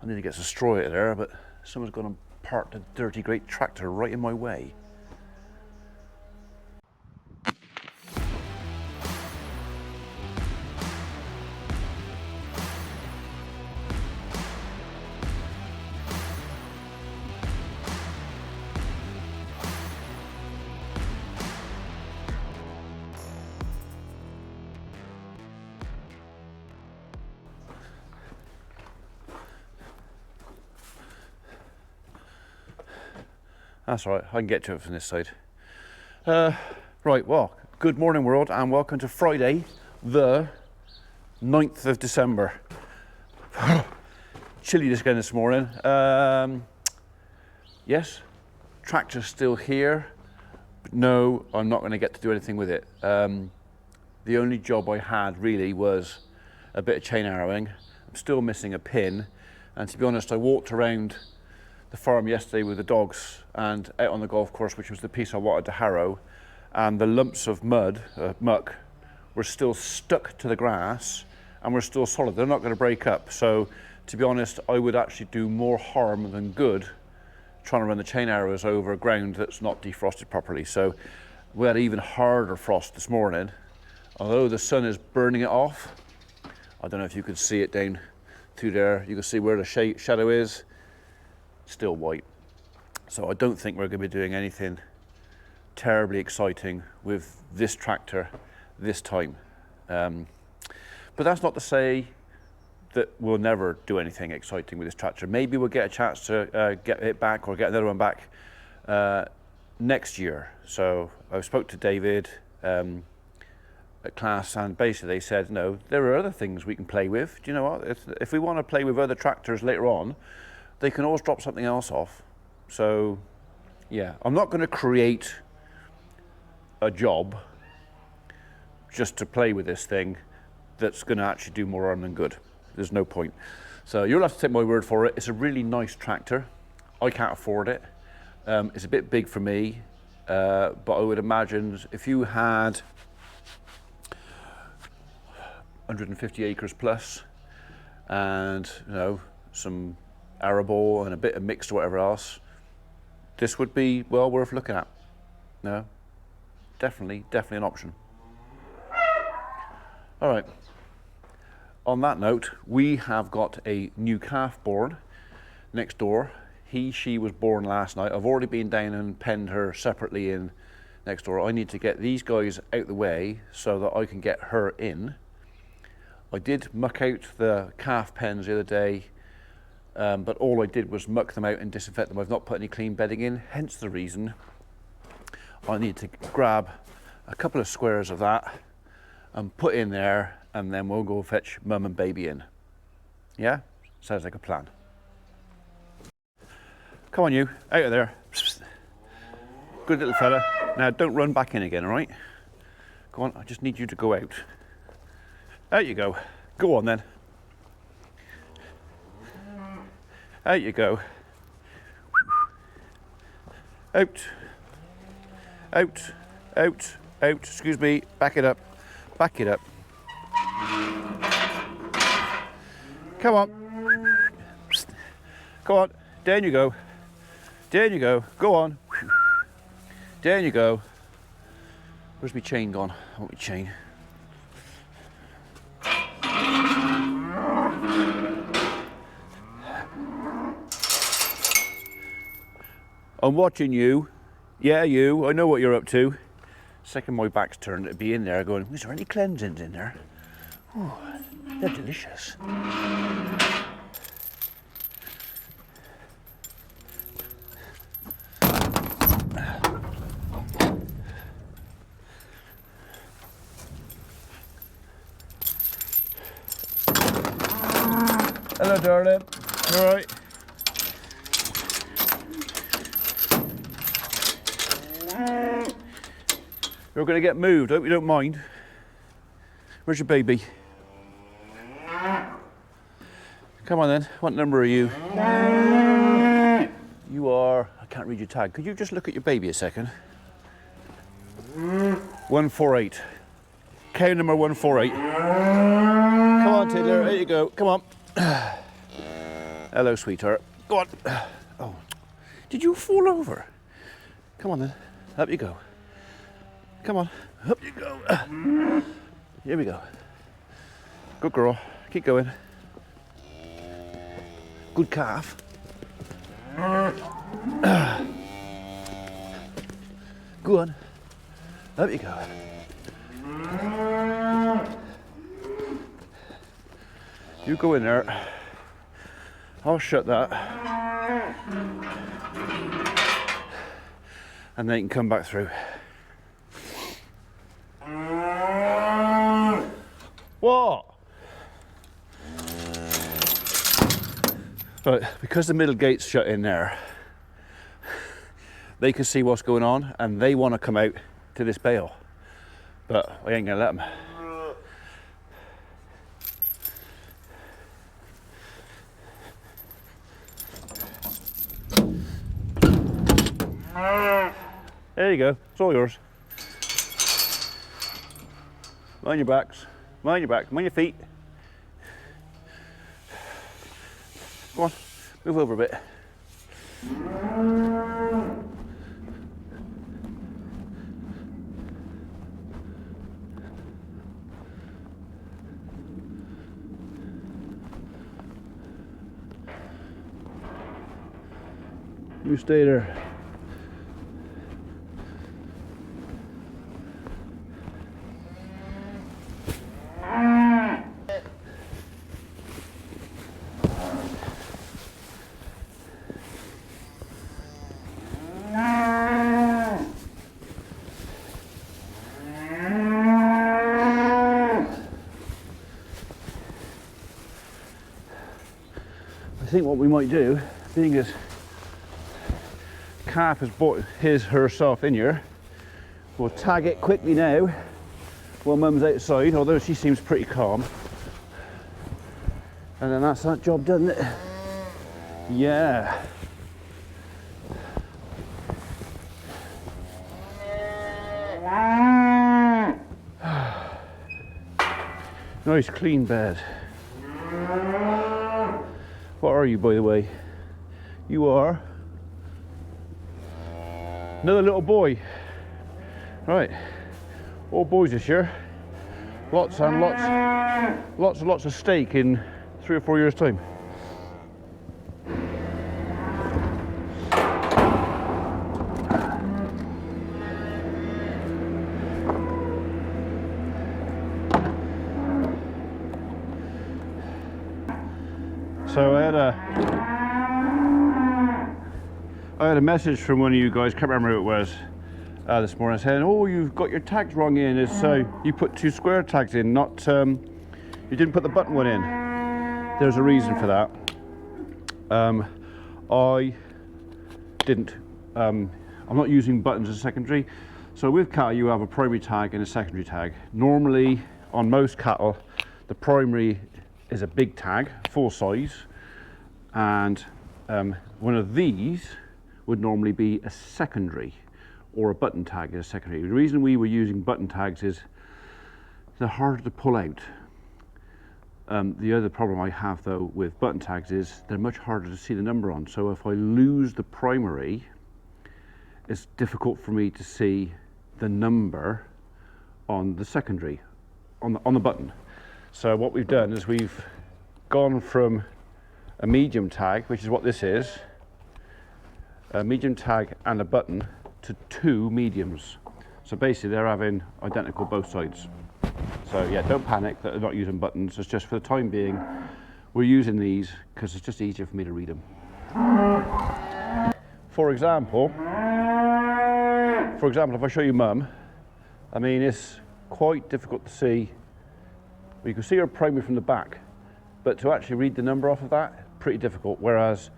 I need to get some straw out of there, but someone's gone and parked a dirty great tractor right in my way. That's all right, I can get to it from this side. Right, well, good morning world and welcome to Friday, the 9th of December. Chilly again this morning. Yes, tractor's still here, but no, I'm not going to get to do anything with it. The only job I had really was a bit of chain arrowing. I'm still missing a pin, and to be honest, I walked around the farm yesterday with the dogs and out on the golf course, which was the piece I wanted to harrow, and the lumps of muck were still stuck to the grass and were still solid. They're not going to break up. So to be honest, I would actually do more harm than good trying to run the chain arrows over ground that's not defrosted properly. So we had even harder frost this morning. Although the sun is burning it off, I don't know if you could see it down through there. You can see where the shadow is. Still white. So I don't think we're going to be doing anything terribly exciting with this tractor this time. But that's not to say that we'll never do anything exciting with this tractor. Maybe we'll get a chance to get it back or get another one back next year. So I spoke to David at class, and basically they said, no, there are other things we can play with. Do you know what? If we want to play with other tractors later on, they can always drop something else off. So yeah, I'm not going to create a job just to play with this thing that's going to actually do more harm than good. There's no point. So you'll have to take my word for it. It's a really nice tractor. I can't afford it. It's a bit big for me, but I would imagine if you had 150 acres plus and, you know, some arable and a bit of mixed or whatever else, this would be well worth looking at. No, definitely an option. All right, on that note, we have got a new calf born next door. She was born last night. I've already been down and penned her separately in next door. I need to get these guys out the way so that I can get her in. I did muck out the calf pens the other day, but all I did was muck them out and disinfect them. I've not put any clean bedding in, hence the reason I need to grab a couple of squares of that and put in there, and then we'll go fetch mum and baby in. Yeah? Sounds like a plan. Come on you, out of there. Good little fella. Now don't run back in again, all right? Go on, I just need you to go out. Out you go. Go on then. Out you go. Out. Out. Out. Out. Excuse me. Back it up. Back it up. Come on. Come on. Down you go. Down you go. Go on. Down you go. Where's my chain gone? I want my chain. I'm watching you. Yeah, you. I know what you're up to. Second my back's turned, it'd be in there going, is there any cleansings in there? Oh, they're delicious. Hello, darling. All right. You're going to get moved. I hope you don't mind. Where's your baby? Come on then. What number are you? You are... I can't read your tag. Could you just look at your baby a second? 148. Cow number 148. Come on, Tiddler. There you go. Come on. Hello, sweetheart. Go on. Oh, did you fall over? Come on then. Up you go. Come on. Up you go. Here we go. Good girl. Keep going. Good calf. Go on. Up you go. You go in there. I'll shut that. And then you can come back through. What? Right, because the middle gate's shut in there, they can see what's going on and they want to come out to this bale. But I ain't gonna let them. There you go, it's all yours. Mind your backs, mind your back, mind your feet. Go on, move over a bit. You stay there. I think what we might do, being as calf has brought herself in here, we'll tag it quickly now while Mum's outside, although she seems pretty calm. And then that's that job done, isn't it? Yeah. Nice clean bed. What are you, by the way? You are another little boy. Right, all boys this year. Lots and lots of steak in 3 or 4 years' time. So I had a message from one of you guys, can't remember who it was, this morning saying, oh, you've got your tags wrong in, it's you put 2 square tags in, not you didn't put the button one in. There's a reason for that. I didn't. I'm not using buttons as secondary. So with cattle you have a primary tag and a secondary tag. Normally on most cattle the primary is a big tag, full size, and one of these would normally be a secondary, or a button tag is a secondary. The reason we were using button tags is they're harder to pull out. The other problem I have though with button tags is they're much harder to see the number on. So if I lose the primary, it's difficult for me to see the number on the secondary, on the button. So what we've done is we've gone from a medium tag, which is what this is, a medium tag and a button, to 2 mediums. So basically they're having identical both sides. So yeah, don't panic that they're not using buttons. It's just for the time being we're using these because it's just easier for me to read them. For example, if I show you Mum, I mean it's quite difficult to see. You can see her primary from the back, but to actually read the number off of that, pretty difficult. Whereas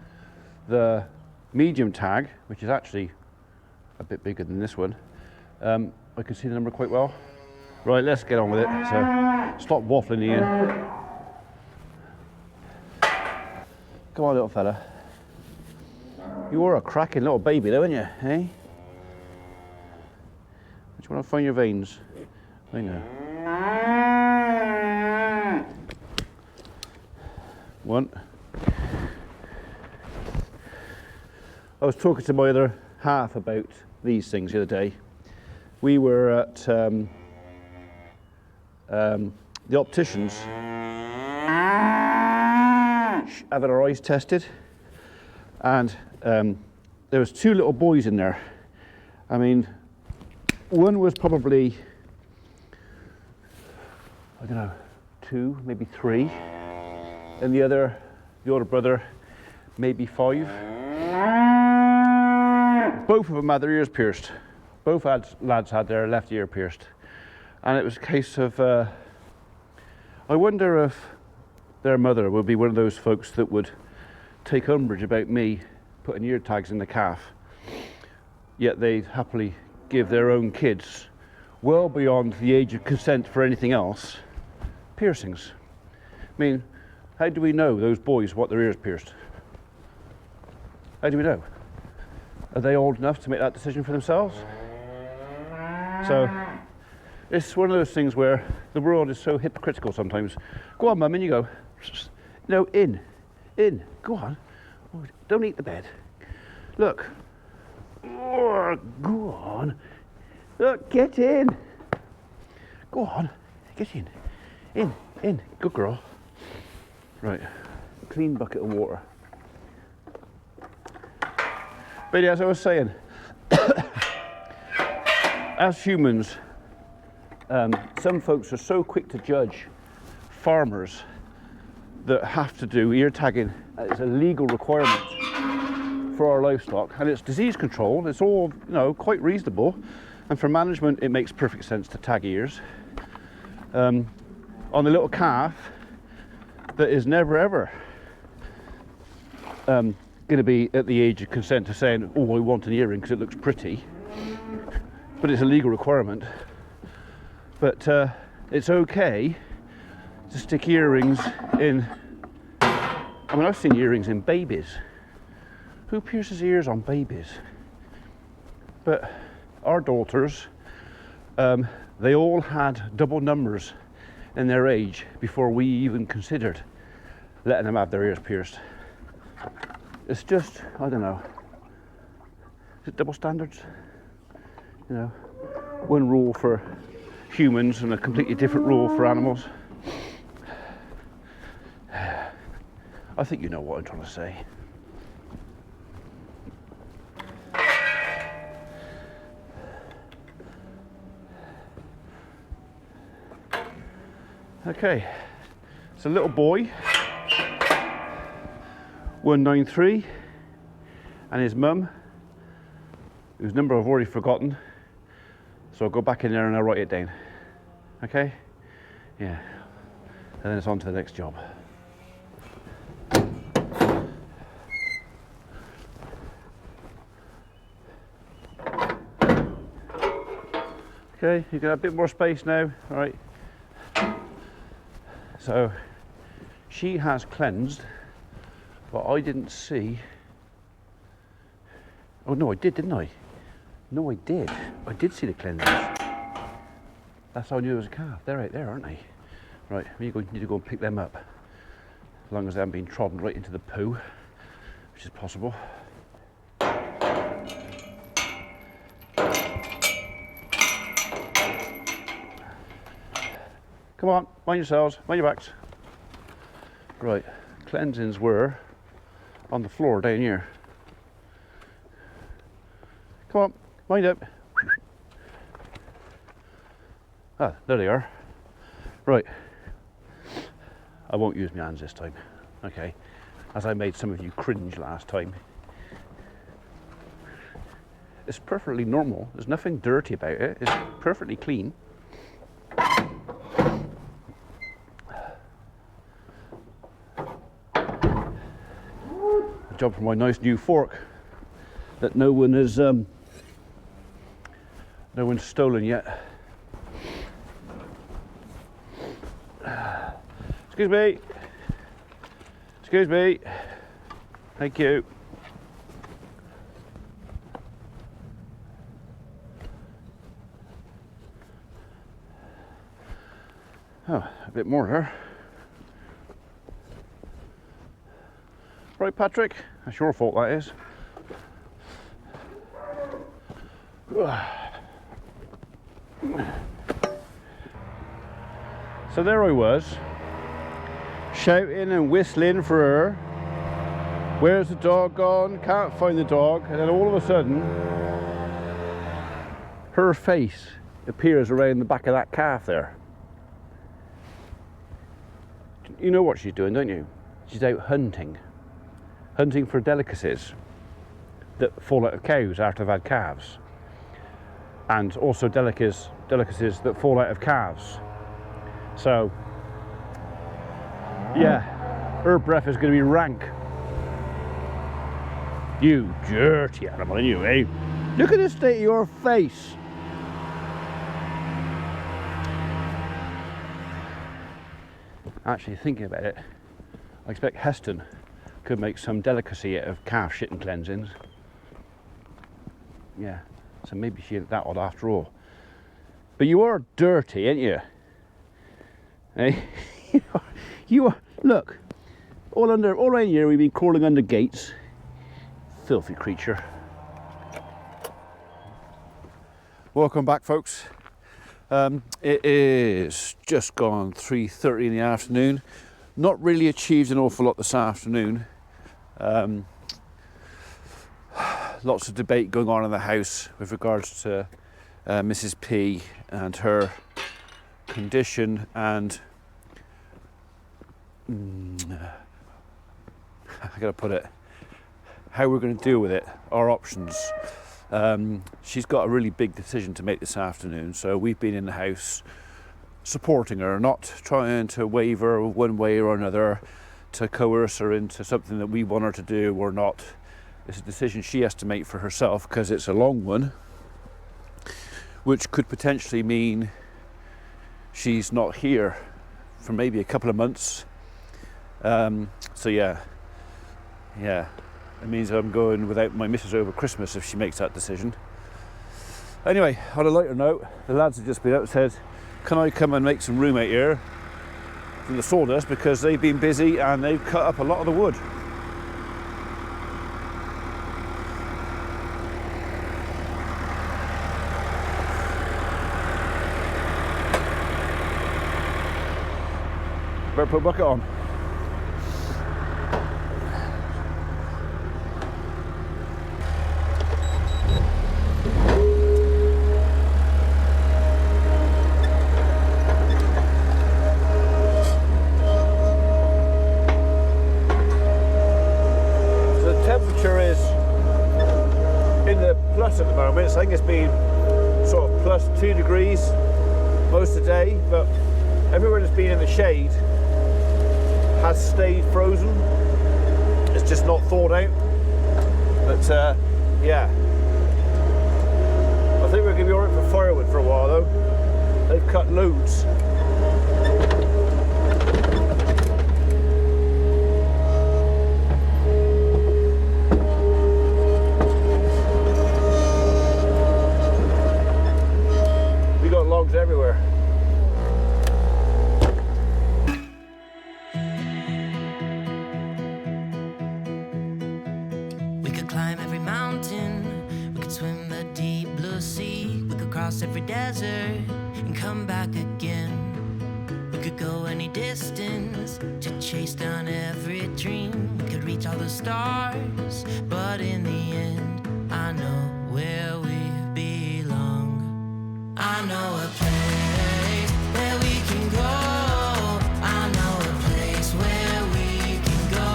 the medium tag, which is actually a bit bigger than this one, I can see the number quite well. Right, let's get on with it. So stop waffling Ian. Come on, little fella. You are a cracking little baby though, aren't you, eh? Do you want to find your veins? I know. 1, I was talking to my other half about these things the other day. We were at the opticians having our eyes tested, and there was 2 little boys in there. I mean, one was probably, I don't know, 2, maybe 3, and the older brother, maybe 5. Both of them had their ears pierced. Both lads had their left ear pierced. And it was a case of, I wonder if their mother would be one of those folks that would take umbrage about me putting ear tags in the calf, yet they'd happily give their own kids, well beyond the age of consent for anything else, piercings. I mean, how do we know those boys want their ears pierced? How do we know? Are they old enough to make that decision for themselves? So it's one of those things where the world is so hypocritical sometimes. Go on, mum, and you go, no, in, go on. Oh, don't eat the bed. Look, oh, go on. Look, get in. Go on, get in, good girl. Right, clean bucket of water. But yeah, as I was saying, as humans, some folks are so quick to judge farmers that have to do ear tagging as a legal requirement for our livestock, and it's disease control. It's all, you know, quite reasonable, and for management it makes perfect sense to tag ears. On the little calf that is never ever going to be at the age of consent to saying, oh, I want an earring because it looks pretty, but it's a legal requirement. But it's okay to stick earrings in. I mean, I've seen earrings in babies. Who pierces ears on babies? But our daughters, they all had double numbers in their age before we even considered letting them have their ears pierced. It's just, I don't know, is it double standards? You know, one rule for humans and a completely different rule for animals. I think you know what I'm trying to say. Okay, it's a little boy, 193, and his mum, whose number I've already forgotten, so I'll go back in there and I'll write it down. Okay? Yeah. And then it's on to the next job. Okay, you can have a bit more space now. All right. So she has cleansed, but I didn't see. Oh no, I did, didn't I? No, I did. I did see the cleansers. That's how I knew it was a calf. They're right there, aren't they? Right, we need to go and pick them up. As long as they haven't been trodden right into the poo, which is possible. Come on, mind yourselves, mind your backs. Right, cleansings were on the floor down here. Come on, mind up. Ah, there they are. Right, I won't use my hands this time, okay? As I made some of you cringe last time. It's perfectly normal, there's nothing dirty about it, it's perfectly clean. Job for my nice new fork that no one has no one's stolen yet. Excuse me. Excuse me. Thank you. Oh, a bit more there. Right, Patrick, that's your fault, that is. So there I was, shouting and whistling for her. Where's the dog gone? Can't find the dog. And then all of a sudden, her face appears around the back of that calf there. You know what she's doing, don't you? She's out hunting for delicacies that fall out of cows after they've had calves, and also delicacies that fall out of calves. So yeah, her breath is going to be rank. You dirty animal, you, eh? Look at the state of your face. Actually, thinking about it, I expect Heston could make some delicacy out of calf shit and cleansings. Yeah, so maybe she ain't that odd after all. But you are dirty, ain't you? Eh? You are. Look, all around here we've been crawling under gates. Filthy creature. Welcome back, folks. It is just gone 3:30 in the afternoon. Not really achieved an awful lot this afternoon. Lots of debate going on in the house with regards to Mrs. P and her condition, and I gotta put it, how we're going to deal with it, our options. She's got a really big decision to make this afternoon, so we've been in the house supporting her, not trying to waver one way or another to coerce her into something that we want her to do or not. It's a decision she has to make for herself, because it's a long one, which could potentially mean she's not here for maybe a couple of months. So yeah, it means I'm going without my missus over Christmas if she makes that decision. Anyway, on a lighter note, the lads have just been up and said, can I come and make some room out here from the sawdust, because they've been busy and they've cut up a lot of the wood. Better put a bucket on. At the moment, so I think it's been sort of plus 2 degrees most of the day, but everywhere that's been in the shade has stayed frozen. It's just not thawed out. But yeah, I think we're going to be alright for firewood for a while though. They've cut loads. Everywhere. We could climb every mountain, we could swim the deep blue sea, we could cross every desert and come back again. We could go any distance to chase down every dream. We could reach all the stars, but in the end, I know where we belong. I know a place where we can go. I know a place where we can go,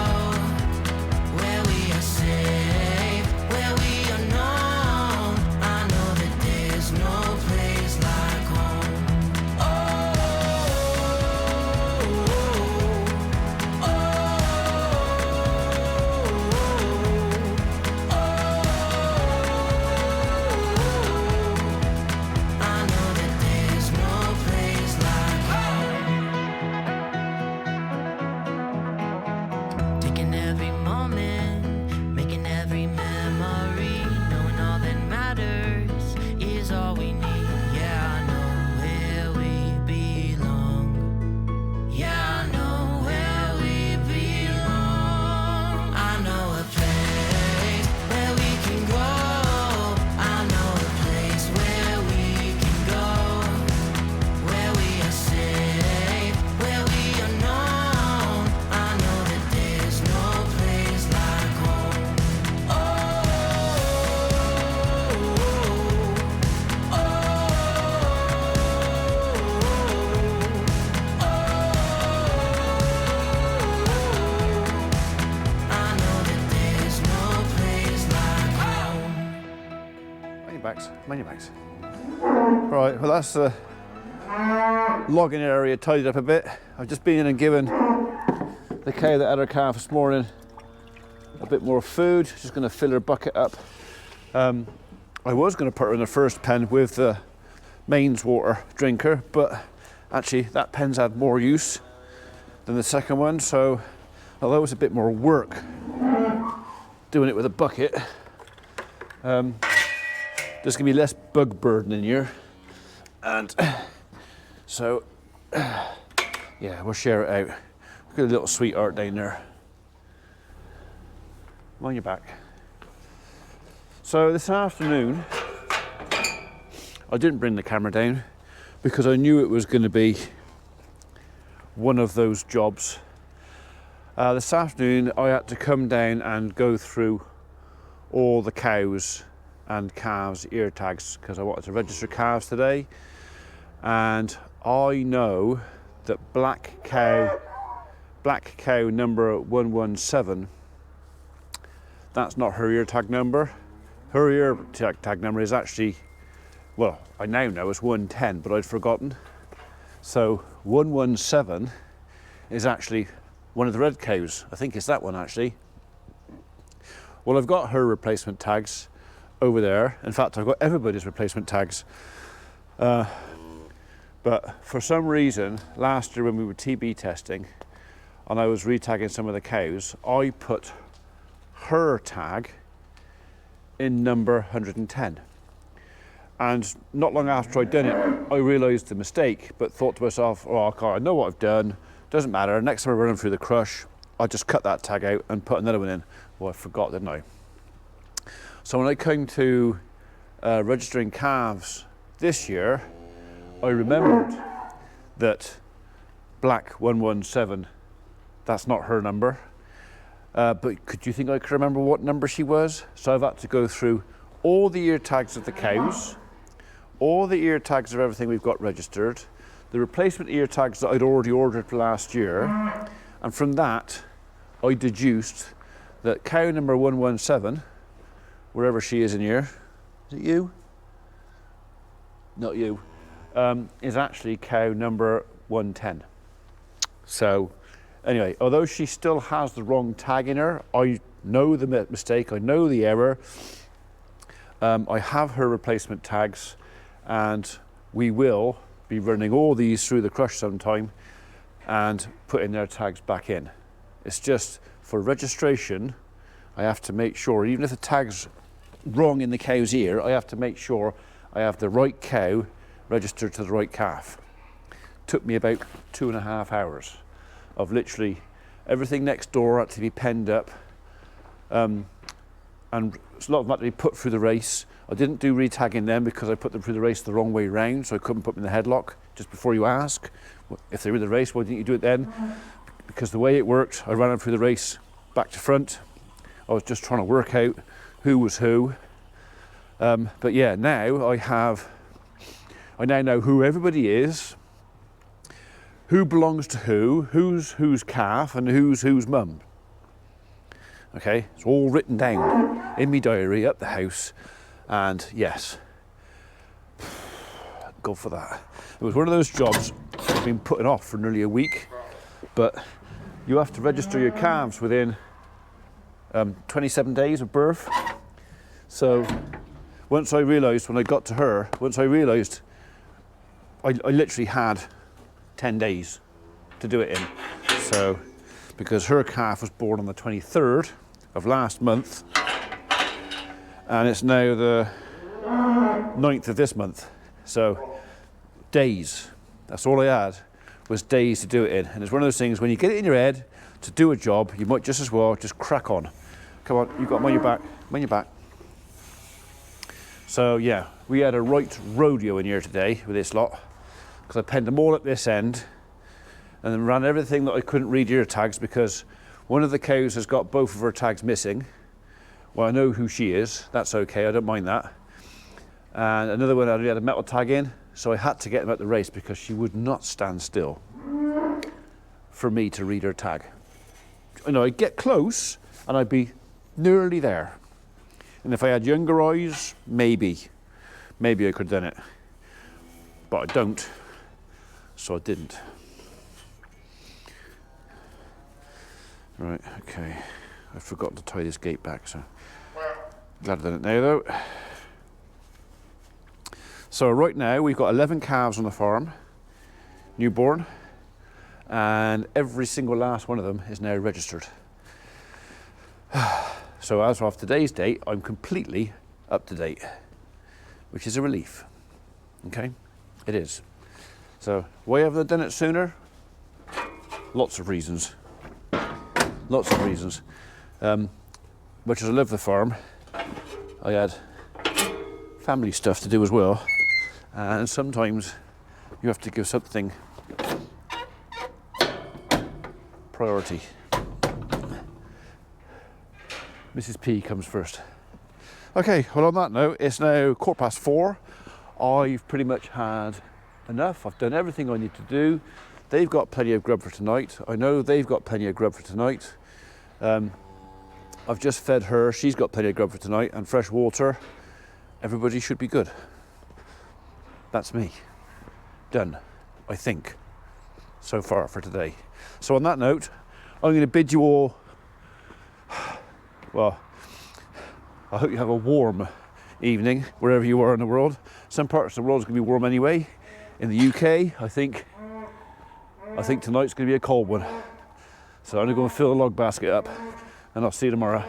where we are safe, where we are known. I know that there's no place like home. Oh, oh, oh, oh, oh. I know that there's backs, mind your backs. Right, well that's the logging area tidied up a bit. I've just been in and given the cow that had her calf this morning a bit more food. Just going to fill her bucket up. I was going to put her in the first pen with the mains water drinker, but actually that pen's had more use than the second one, so although it was a bit more work doing it with a bucket, there's going to be less bug burden in here, and so yeah, we'll share it out. We've got a little sweetheart down there. On your back. So this afternoon I didn't bring the camera down because I knew it was going to be one of those jobs. This afternoon I had to come down and go through all the cows and calves ear tags because I wanted to register calves today, and I know that black cow number 117, that's not her ear tag number. Her ear tag number is actually, well, I now know it's 110, but I'd forgotten. So 117 is actually one of the red cows. I think it's that one actually. Well, I've got her replacement tags over there. In fact, I've got everybody's replacement tags. But for some reason, last year when we were TB testing and I was re-tagging some of the cows, I put her tag in number 110. And not long after I'd done it, I realised the mistake, but thought to myself, oh, okay, I know what I've done, doesn't matter, next time I run through the crush, I'll just cut that tag out and put another one in. Well, I forgot, didn't I? So when I came to registering calves this year, I remembered that black 117, that's not her number. But could you think I could remember what number she was? So I've had to go through all the ear tags of the cows, all the ear tags of everything we've got registered, the replacement ear tags that I'd already ordered for last year, and from that I deduced that cow number 117, wherever she is in here, is it you? Not you. Is actually cow number 110. So anyway, although she still has the wrong tag in her, I know the mistake, I know the error. I have her replacement tags, and we will be running all these through the crush sometime and putting their tags back in. It's just for registration, I have to make sure, even if the tag's wrong in the cow's ear, I have to make sure I have the right cow registered to the right calf. Took me about 2.5 hours of literally everything next door had to be penned up, and a lot of them had to be put through the race. I didn't do re-tagging them because I put them through the race the wrong way round, so I couldn't put them in the headlock. Just before you ask, if they were in the race, why didn't you do it then? Because the way it worked, I ran them through the race back to front. I was just trying to work out who was who. But yeah, now I now know who everybody is, who belongs to who's whose calf, and who's mum. Okay, it's all written down in my diary at the house, and yes, go for that. It was one of those jobs I've been putting off for nearly a week, but you have to register your calves within 27 days of birth. So once I realised when I got to her, I literally had 10 days to do it in. So, because her calf was born on the 23rd of last month, and it's now the 9th of this month. So, days. That's all I had, was days to do it in. And it's one of those things, when you get it in your head to do a job, you might just as well just crack on. Come on, you've got them on your back. So yeah, we had a right rodeo in here today with this lot, because I penned them all at this end and then ran everything that I couldn't read ear tags, because one of the cows has got both of her tags missing. Well, I know who she is, that's okay, I don't mind that. And another one had a metal tag in, so I had to get them at the race because she would not stand still for me to read her tag. You know, I'd get close and I'd be nearly there. And if I had younger eyes, maybe. maybe I could have done it, but I don't, so I didn't. Right, okay, I forgot to tie this gate back, so glad I've done it now though. So right now we've got 11 calves on the farm, newborn, and every single last one of them is now registered. So as of today's date, I'm completely up to date, which is a relief. Okay, it is. So why haven't I done it sooner? Lots of reasons. Lots of reasons. Much as I love the farm, I had family stuff to do as well, and sometimes you have to give something priority. Mrs. P comes first. Okay, well on that note, it's now 4:15. I've pretty much had enough. I've done everything I need to do. They've got plenty of grub for tonight. I know they've got plenty of grub for tonight. I've just fed her, she's got plenty of grub for tonight, and fresh water. Everybody should be good. That's me. Done, I think, so far for today. So on that note, I'm going to bid you all, well, I hope you have a warm evening wherever you are in the world. Some parts of the world is going to be warm anyway. In the UK, I think tonight's going to be a cold one. So I'm going to go and fill the log basket up, and I'll see you tomorrow.